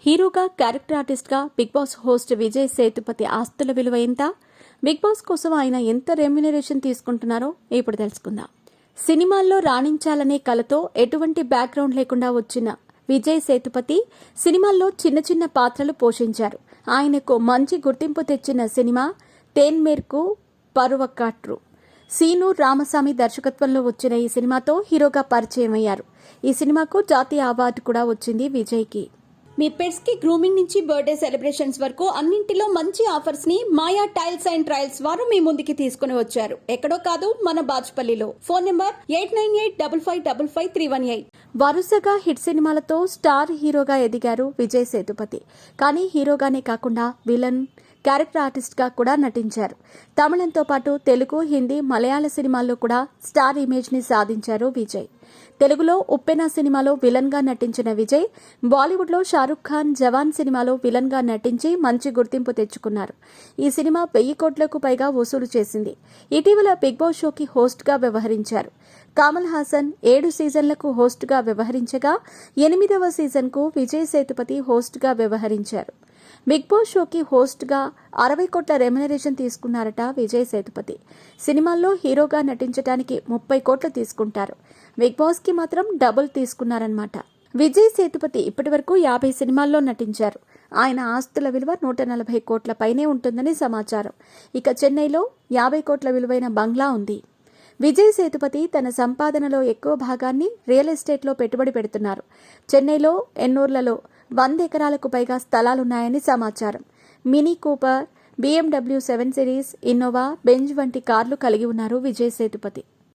హీరోగా, క్యారెక్టర్ ఆర్టిస్ట్గా Bigg Boss host Vijay Sethupathi ఆస్తుల విలువ ఎంత? బిగ్ బాస్ కోసం ఆయన ఎంత రెమ్యునరేషన్ తీసుకుంటున్నారో ఇప్పుడు తెలుసుకుందాం. సినిమాల్లో రాణించాలనే కలతో ఎటువంటి బ్యాక్గ్రౌండ్ లేకుండా వచ్చిన విజయ్ సేతుపతి సినిమాల్లో చిన్న చిన్న పాత్రలు పోషించారు. ఆయనకు మంచి గుర్తింపు తెచ్చిన సినిమా తేన్మేర్కు పరువక్కాట్రు. సీను రామస్వామి దర్శకత్వంలో వచ్చిన ఈ సినిమాతో హీరోగా పరిచయం అయ్యారు. ఈ సినిమాకు జాతీయ అవార్డు కూడా వచ్చింది విజయ్కి. మీ పెట్స్ కి గ్రూమింగ్ నుంచి బర్త్డే సెలబ్రేషన్స్ వరకు అన్నింటిలో మంచి ఆఫర్స్ ని మాయా టైల్స్ అండ్ ట్రయల్స్ వారు మీ ముందుకి తీసుకుని వచ్చారు. ఎక్కడో కాదు, మన బాజ్పల్లిలో. Phone number 8985555318. వరుసగా హిట్ సినిమాలతో స్టార్ హీరోగా ఎదిగారు విజయ్ సేతుపతి. కానీ హీరోగానే కాకుండా విలన్, క్యారెక్టర్ ఆర్టిస్ట్గా కూడా నటించారు. తమిళంతో పాటు తెలుగు, హిందీ, మలయాళ సినిమాల్లో కూడా స్టార్ ఇమేజ్ని సాధించారు విజయ్. తెలుగులో ఉప్పెన సినిమాలో విలన్గా నటించిన విజయ్ బాలీవుడ్లో షారుఖ్ ఖాన్ జవాన్ సినిమాలో విలన్గా నటించి మంచి గుర్తింపు తెచ్చుకున్నారు. ఈ సినిమా 1000 కోట్లకు పైగా వసూలు చేసింది. ఇటీవల బిగ్ బాస్ షోకి హోస్ట్గా వ్యవహరించారు. కమల్ హాసన్ 7 సీజన్లకు హోస్ట్గా వ్యవహరించగా 8వ సీజన్కు విజయ్ సేతుపతి హోస్ట్గా వ్యవహరించారు. బిగ్ బాస్ షోకి హోస్ట్గా 60 కోట్ల రెమ్యునరేషన్ తీసుకున్నారట విజయ్ సేతుపతి. సినిమాల్లో హీరోగా నటించడానికి 30 కోట్లు తీసుకుంటారు. బిగ్ బాస్కి మాత్రం డబుల్ తీసుకున్నారన్నమాట. విజయ్ సేతుపతి ఇప్పటివరకు 50 సినిమాల్లో నటించారు. ఆయన ఆస్తుల విలువ 140 కోట్ల పైనే ఉంటుందని సమాచారం. ఇక చెన్నైలో 50 కోట్ల విలువైన బంగ్లా ఉంది. విజయ్ సేతుపతి తన సంపాదనలో ఎక్కువ భాగాన్ని రియల్ ఎస్టేట్లో పెట్టుబడి పెడుతున్నారు. చెన్నైలో ఎన్నూర్లలో 100 ఎకరాలకు పైగా స్థలాలున్నాయని సమాచారం. Mini Cooper, BMW 7 series, Innova, Benz వంటి కార్లు కలిగి ఉన్నారు విజయ్ సేతుపతి.